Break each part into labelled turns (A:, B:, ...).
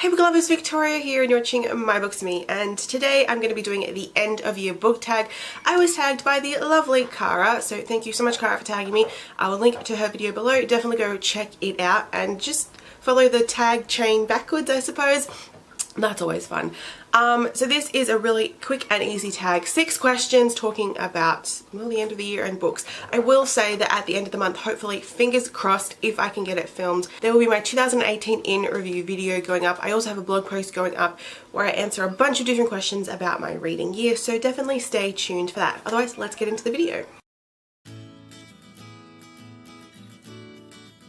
A: Hey book lovers, Victoria here and you're watching My Books Me, and today I'm going to be doing the end of year book tag. I was tagged by the lovely Cara, so thank you so much Cara for tagging me. I will link to her video below. Definitely go check it out and just follow the tag chain backwards, I suppose. That's always fun. So this is a really quick and easy tag. 6 questions talking about, well, the end of the year and books. I will say that at the end of the month, hopefully, fingers crossed, if I can get it filmed, there will be my 2018 in review video going up. I also have a blog post going up where I answer a bunch of different questions about my reading year, so definitely stay tuned for that. Otherwise, let's get into the video.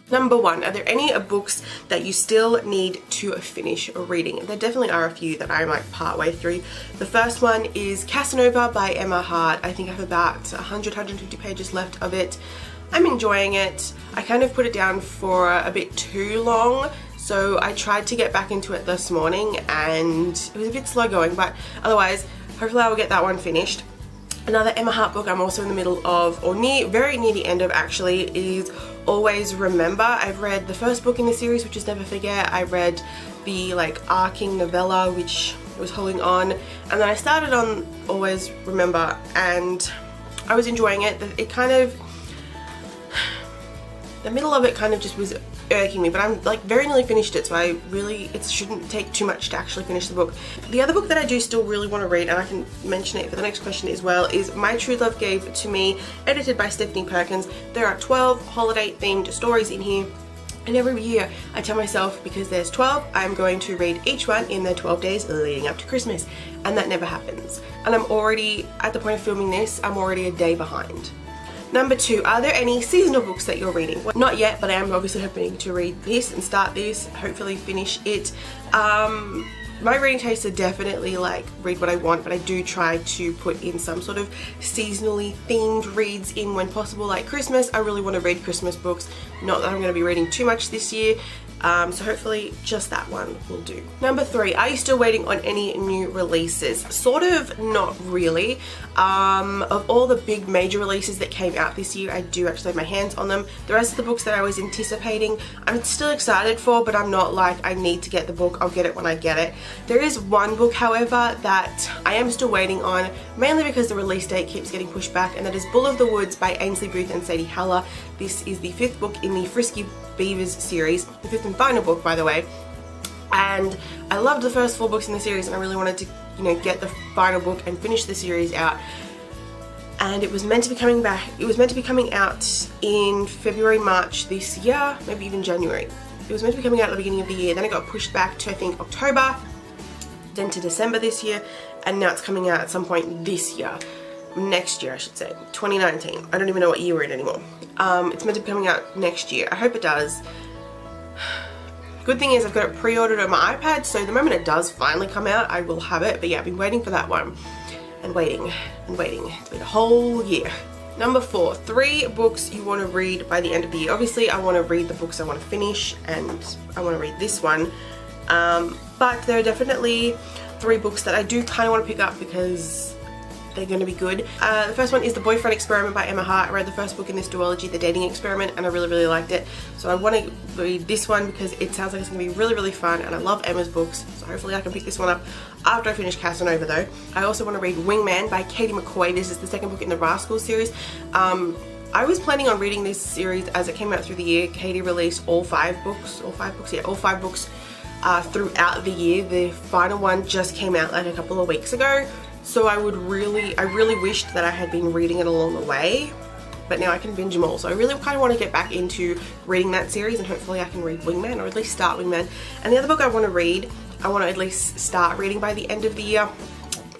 A: Number 1, are there any books that you still need to finish reading? There definitely are a few that I'm like part way through. The first one is Casanova by Emma Hart. I think I have about 100-150 pages left of it. I'm enjoying it. I kind of put it down for a bit too long, so I tried to get back into it this morning and it was a bit slow going, but otherwise hopefully I will get that one finished. Another Emma Hart book I'm also in the middle of, or very near the end of actually, is Always Remember. I've read the first book in the series, which is Never Forget. I read the like arcing novella, which was Holding On, and then I started on Always Remember and I was enjoying it. It kind of, the middle of it kind of just was irking me, but I'm like very nearly finished it, so it shouldn't take too much to actually finish the book. The other book that I do still really want to read, and I can mention it for the next question as well, is My True Love Gave to Me, edited by Stephanie Perkins. There are 12 holiday themed stories in here, and every year I tell myself, because there's 12, I'm going to read each one in the 12 days leading up to Christmas, and that never happens. And I'm already, at the point of filming this, I'm already a day behind. Number 2, are there any seasonal books that you're reading? Well, not yet, but I am obviously hoping to read this and start this, hopefully finish it. My reading tastes are definitely like read what I want, but I do try to put in some sort of seasonally themed reads in when possible. Like Christmas, I really want to read Christmas books. Not that I'm going to be reading too much this year. So hopefully just that one will do. Number 3, are you still waiting on any new releases? Sort of, not really. Of all the big major releases that came out this year, I do actually have my hands on them. The rest of the books that I was anticipating, I'm still excited for, but I'm not like, I need to get the book, I'll get it when I get it. There is one book, however, that I am still waiting on, mainly because the release date keeps getting pushed back, and that is Bull of the Woods by Ainsley Booth and Sadie Haller. This is the 5th book in the Frisky Beavers series, the 5th and final book, by the way, and I loved the first 4 books in the series, and I really wanted to, you know, get the final book and finish the series out. And it was meant to be coming back. It was meant to be coming out in February, March this year, maybe even January. It was meant to be coming out at the beginning of the year. Then it got pushed back to I think October, then to December this year, and now it's coming out at some point this year. Next year, I should say, 2019. I don't even know what year we're in anymore. It's meant to be coming out next year. I hope it does. Good thing is I've got it pre-ordered on my iPad, so the moment it does finally come out, I will have it. But yeah, I've been waiting for that one. And waiting, and waiting. It's been a whole year. Number 4, 3 books you want to read by the end of the year. Obviously, I want to read the books I want to finish, and I want to read this one. But there are definitely 3 books that I do kind of want to pick up because they're going to be good. The first one is The Boyfriend Experiment by Emma Hart. I read the first book in this duology, The Dating Experiment, and I really liked it. So I want to read this one because it sounds like it's going to be really fun, and I love Emma's books, so hopefully I can pick this one up after I finish Casanova though. I also want to read Wingman by Katie McCoy. This is the 2nd book in the Rascal series. I was planning on reading this series as it came out through the year. Katie released all 5 books throughout the year. The final one just came out like a couple of weeks ago. So I really wished that I had been reading it along the way, but now I can binge them all. So I really kind of want to get back into reading that series, and hopefully I can read Wingman, or at least start Wingman. And the other book I want to read, I want to at least start reading by the end of the year,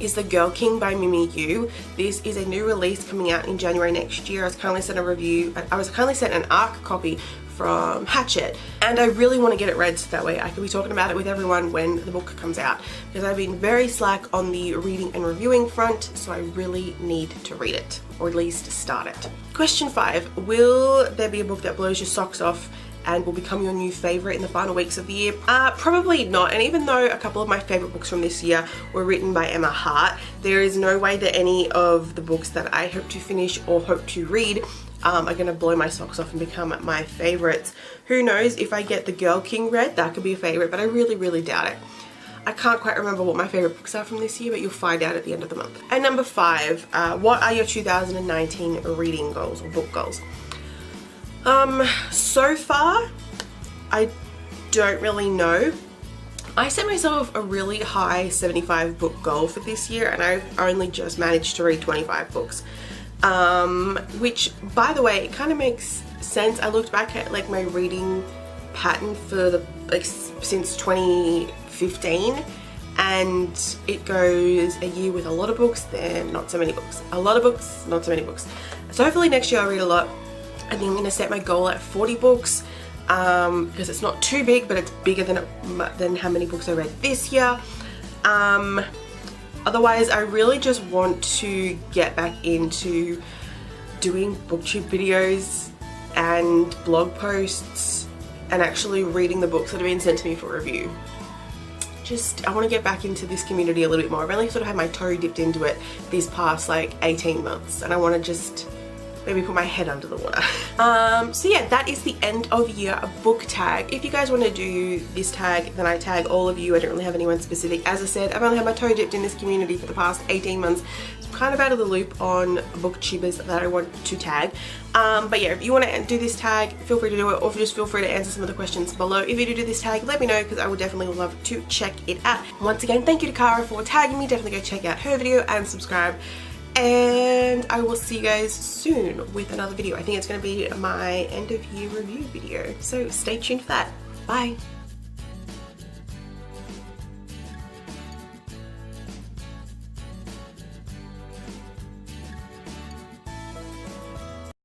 A: is The Girl King by Mimi Yu. This is a new release coming out in January next year. I was currently sent an ARC copy from Hatchet, and I really want to get it read so that way I can be talking about it with everyone when the book comes out, because I've been very slack on the reading and reviewing front, so I really need to read it, or at least start it. Question 5, will there be a book that blows your socks off and will become your new favorite in the final weeks of the year? Probably not. And even though a couple of my favorite books from this year were written by Emma Hart, there is no way that any of the books that I hope to finish or hope to read are going to blow my socks off and become my favorites. Who knows, if I get the Girl King read, that could be a favorite, but I really doubt it. I can't quite remember what my favorite books are from this year, but you'll find out at the end of the month. And number 5, what are your 2019 reading goals or book goals? So far, I don't really know. I set myself a really high 75 book goal for this year, and I've only just managed to read 25 books. Which, by the way, it kind of makes sense. I looked back at like my reading pattern for the since 2015, and it goes a year with a lot of books, then not so many books, a lot of books, not so many books. So hopefully next year I'll read a lot. I think I'm going to set my goal at 40 books because it's not too big, but it's bigger than how many books I read this year. Otherwise, I really just want to get back into doing booktube videos and blog posts and actually reading the books that have been sent to me for review. I want to get back into this community a little bit more. I've only sort of had my toe dipped into it these past like 18 months, and I want to just maybe put my head under the water. So yeah, that is the end of year book tag. If you guys want to do this tag, then I tag all of you. I don't really have anyone specific. As I said, I've only had my toe dipped in this community for the past 18 months. So I'm kind of out of the loop on booktubers that I want to tag. But yeah, if you want to do this tag, feel free to do it, or just feel free to answer some of the questions below. If you do this tag, let me know, because I would definitely love to check it out. Once again, thank you to Cara for tagging me. Definitely go check out her video and subscribe. And I will see you guys soon with another video. I think it's going to be my end of year review video. So stay tuned for that. Bye.